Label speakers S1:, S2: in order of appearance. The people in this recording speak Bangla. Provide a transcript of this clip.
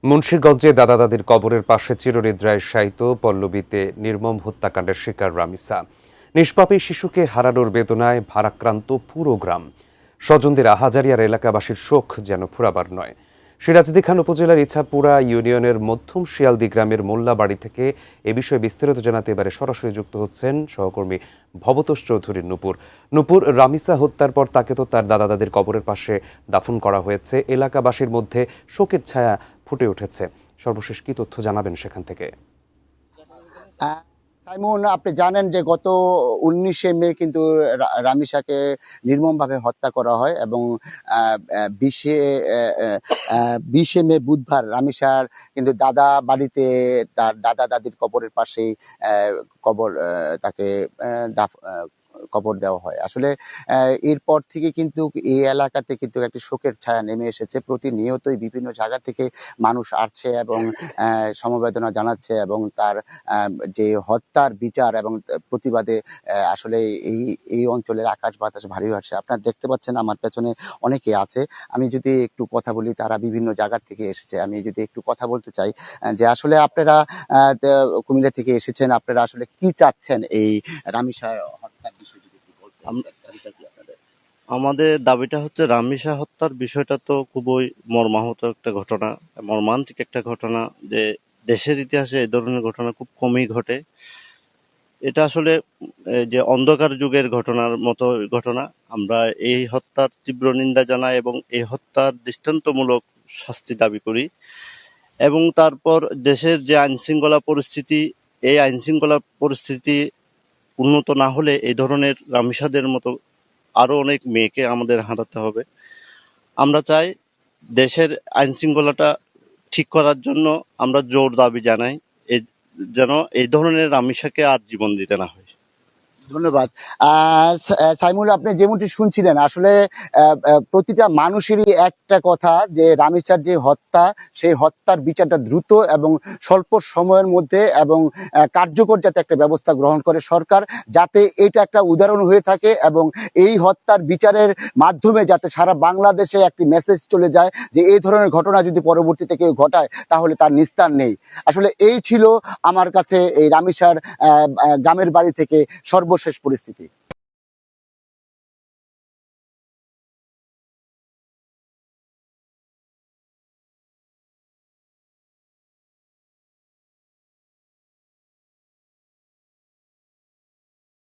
S1: মুন্সিগঞ্জে দাদা দাদির কবরের পাশে চিরনিদ্রায় শায়িত পল্লবীতে নির্মম হত্যাকাণ্ডের শিকার রামিসা। নিষ্পাপী শিশুকে হারানোর বেদনায় ভারাক্রান্ত পুরো গ্রাম। স্বজনদের আহাজারি আর এলাকাবাসীর শোক যেন ফুরাবার নয়। সিরাজদি খান উপজেলার ইছাপুরা ইউনিয়নের মধ্যম শিয়ালদি গ্রামের মোল্লা বাড়ি থেকে এ বিষয়ে বিস্তারিত জানাতে এবারে সরাসরি যুক্ত হচ্ছেন সহকর্মী ভবতোষ চৌধুরী নূপুর। রামিসা হত্যার পর তাকে তো তার দাদা দাদির কবরের পাশে দাফন করা হয়েছে। এলাকাবাসীর মধ্যে শোকের ছায়া ফুটে উঠেছে। সর্বশেষ কি তথ্য জানাবেন সেখান থেকে?
S2: সাইমন, আপনি জানেন যে গত 19শে মে কিন্তু রামিসাকে নির্মমভাবে হত্যা করা হয় এবং 20শে মে বুধবার রামিসার কিন্তু দাদা বাড়িতে তার দাদা দাদির কবরের পাশেই কবর তাকে কবর দেওয়া হয়। আসলে এরপর থেকে কিন্তু এই এলাকাতে কিন্তু একটি শোকের ছায়া নেমে এসেছে। প্রতিনিয়তই বিভিন্ন জায়গা থেকে মানুষ আসছে এবং সমবেদনা জানাচ্ছে এবং তার যে হত্যার বিচার এবং প্রতিবাদে আসলে এই অঞ্চলের আকাশ বাতাস ভারী হচ্ছে। আপনারা দেখতে পাচ্ছেন আমার পেছনে অনেকে আছে। আমি যদি একটু কথা বলি, তারা বিভিন্ন জায়গা থেকে এসেছে। আমি যদি একটু কথা বলতে চাই যে আসলে আপনারা কুমিল্লা থেকে এসেছেন, আপনারা আসলে কি চাচ্ছেন এই রামিসা হত্যার বিষয়ে যদি একটু বলতেন।
S3: আমাদের দাবিটা হচ্ছে রামিসা হত্যার বিষয়টা তো খুবই মর্মাহত একটা ঘটনা, মর্মান্তিক একটা ঘটনা, যে দেশের ইতিহাসে এই ধরনের ঘটনা খুব কমই ঘটে। এটা আসলে যে অন্ধকার যুগের ঘটনার মতো ঘটনা। আমরা এই হত্যার তীব্র নিন্দা জানাই এবং এই হত্যার দৃষ্টান্তমূলক শাস্তি দাবি করি। এবং তারপর দেশের যে আইনশৃঙ্খলা পরিস্থিতি, এই আইনশৃঙ্খলা পরিস্থিতি উন্নত না হলে এই ধরনের রামিসাদের মতো আরো অনেক মেয়েকে আমাদের হারাতে হবে। আমরা চাই দেশের আইন শৃঙ্খলাটা ঠিক করার জন্য আমরা জোর দাবি জানাই, যেন এই ধরনের রামিসাকে আর জীবন দিতে না হয়।
S2: ধন্যবাদ। সাইমুল, আপনি যেমনটি শুনছিলেন, আসলে প্রতিটা মানুষেরই একটা কথা যে রামিসার যে হত্যা, সেই হত্যার বিচারটা দ্রুত এবং স্বল্প সময়ের মধ্যে এবং কার্যকর যাতে একটা ব্যবস্থা গ্রহণ করে সরকার, যাতে এটা একটা উদাহরণ হয়ে থাকে এবং এই হত্যার বিচারের মাধ্যমে যাতে সারা বাংলাদেশে একটি মেসেজ চলে যায় যে এই ধরনের ঘটনা যদি পরবর্তীতে কেউ ঘটায় তাহলে তার নিস্তার নেই। আসলে এই ছিল আমার কাছে এই রামিসার গ্রামের বাড়ি থেকে সর্বশেষ পরিস্থিতি।